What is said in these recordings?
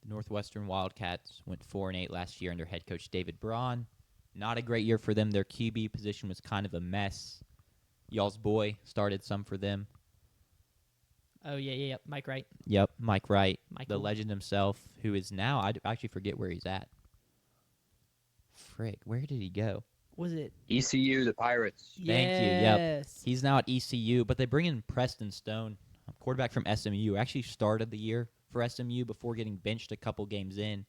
Northwestern Wildcats went 4-8 last year under head coach David Braun. Not a great year for them. Their QB position was kind of a mess. Y'all's boy started some for them. Oh, yeah. Mike Wright. Yep, Mike Wright, Michael. the legend himself, who is now, I actually forget where he's at. Frick, where did he go? Was it? ECU, the Pirates. Thank you, yep. Yes. He's now at ECU, but they bring in Preston Stone, a quarterback from SMU. Actually started the year for SMU before getting benched a couple games in.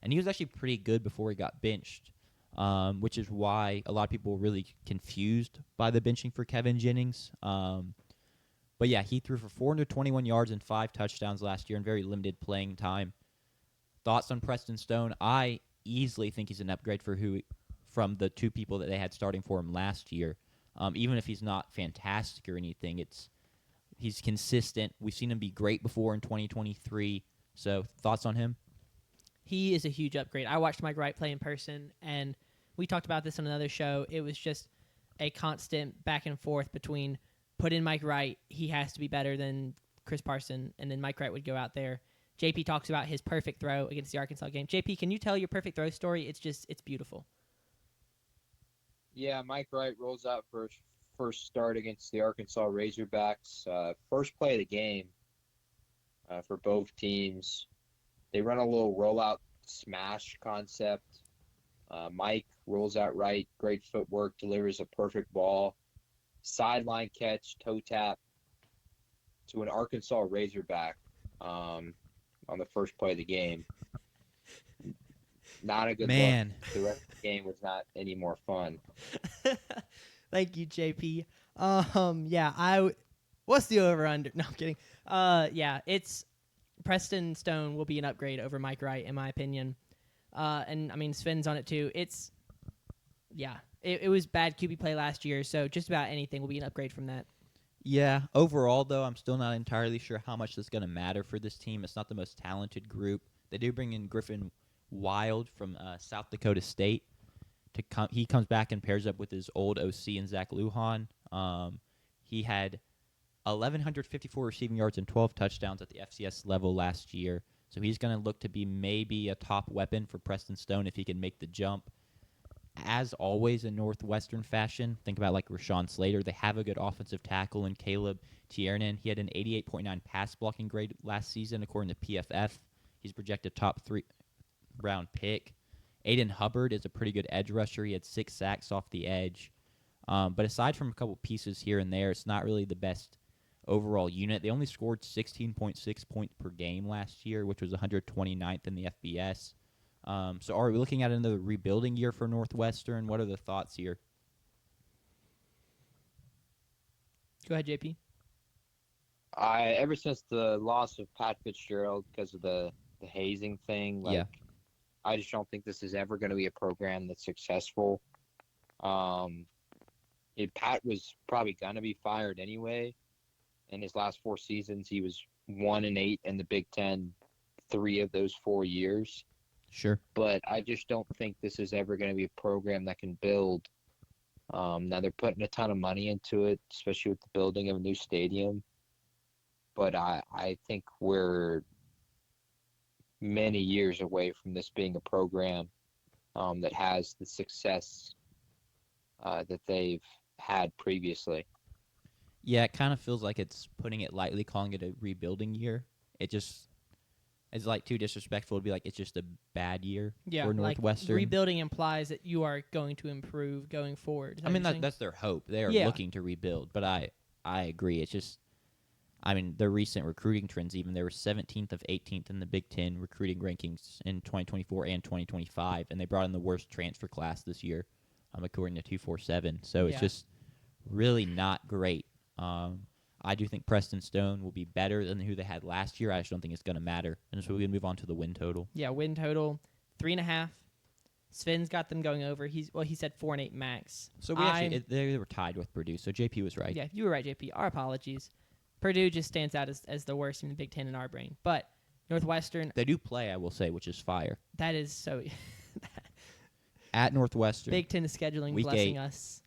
And he was actually pretty good before he got benched, which is why a lot of people were really confused by the benching for Kevin Jennings. But, yeah, he threw for 421 yards and 5 touchdowns last year in very limited playing time. Thoughts on Preston Stone? I easily think he's an upgrade from the two people that they had starting for him last year. Even if he's not fantastic or anything, he's consistent. We've seen him be great before in 2023. So, thoughts on him? He is a huge upgrade. I watched Mike Wright play in person, and we talked about this on another show. It was just a constant back and forth between put in Mike Wright, he has to be better than Chris Parson, and then Mike Wright would go out there. JP talks about his perfect throw against the Arkansas game. JP, can you tell your perfect throw story? It's beautiful. Yeah, Mike Wright rolls out for his first start against the Arkansas Razorbacks. First play of the game for both teams. They run a little rollout smash concept. Mike rolls out right, great footwork, delivers a perfect ball. Sideline catch, toe tap to an Arkansas Razorback on the first play of the game. Not a good look. The rest of the game was not any more fun. Thank you, JP. What's the over-under? No, I'm kidding. It's Preston Stone will be an upgrade over Mike Wright, in my opinion. And, I mean, Sven's on it, too. It was bad QB play last year, so just about anything will be an upgrade from that. Yeah, overall, though, I'm still not entirely sure how much that's going to matter for this team. It's not the most talented group. They do bring in Griffin Wild from South Dakota State. He comes back and pairs up with his old OC and Zach Lujan. He had 1,154 receiving yards and 12 touchdowns at the FCS level last year. So he's going to look to be maybe a top weapon for Preston Stone if he can make the jump. As always in Northwestern fashion, think about like Rashawn Slater. They have a good offensive tackle in Caleb Tiernan. He had an 88.9 pass blocking grade last season, according to PFF. He's projected top 3 round pick. Aiden Hubbard is a pretty good edge rusher. He had 6 sacks off the edge. But aside from a couple pieces here and there, it's not really the best overall unit. They only scored 16.6 points per game last year, which was 129th in the FBS. So are we looking at another rebuilding year for Northwestern? What are the thoughts here? Go ahead, JP. Ever since the loss of Pat Fitzgerald because of the hazing thing, I just don't think this is ever going to be a program that's successful. Pat was probably going to be fired anyway. In his last 4 seasons, he was 1-8 in the Big Ten 3 of those 4 years. Sure. But I just don't think this is ever going to be a program that can build. Now they're putting a ton of money into it, especially with the building of a new stadium. But I think we're many years away from this being a program that has the success that they've had previously. Yeah, it kind of feels like it's putting it lightly, calling it a rebuilding year. It just is like too disrespectful to be like it's just a bad year for Northwestern. Like rebuilding implies that you are going to improve going forward. I mean, that's their hope. They are looking to rebuild, but I agree. It's just, I mean, their recent recruiting trends, even they were 17th of 18th in the Big Ten recruiting rankings in 2024 and 2025, and they brought in the worst transfer class this year, according to 247. So it's just really not great. I do think Preston Stone will be better than who they had last year. I just don't think it's going to matter. And so we can move on to the win total. Yeah, win total 3.5. Sven's got them going over. He said 4-8 max. So they were tied with Purdue. So JP was right. Yeah, you were right, JP. Our apologies. Purdue just stands out as the worst in the Big Ten in our brain. But Northwestern, they do play, I will say, which is fire. That is so. At Northwestern, Big Ten scheduling Week blessing 8. us.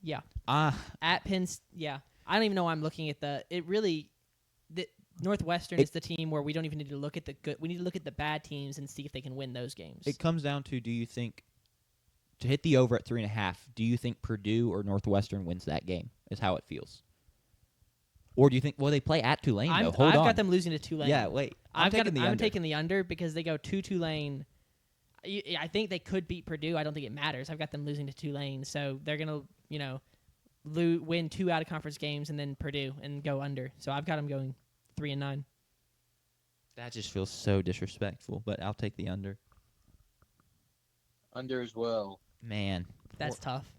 Yeah. At Penn. Yeah. I don't even know why I'm looking at the Northwestern is the team where we don't even need to look at the good. We need to look at the bad teams and see if they can win those games. It comes down to, do you think, to hit the over at 3.5, do you think Purdue or Northwestern wins that game, is how it feels? Or do you think, well, they play at Tulane, though. I've Hold on. got them losing to Tulane. Yeah, wait. I'm taking the under because they go to Tulane. I think they could beat Purdue. I don't think it matters. I've got them losing to Tulane. So they're going to, win 2 out-of-conference games and then Purdue and go under. So I've got them going 3-9. That just feels so disrespectful, but I'll take the under. Under as well. Man. That's tough.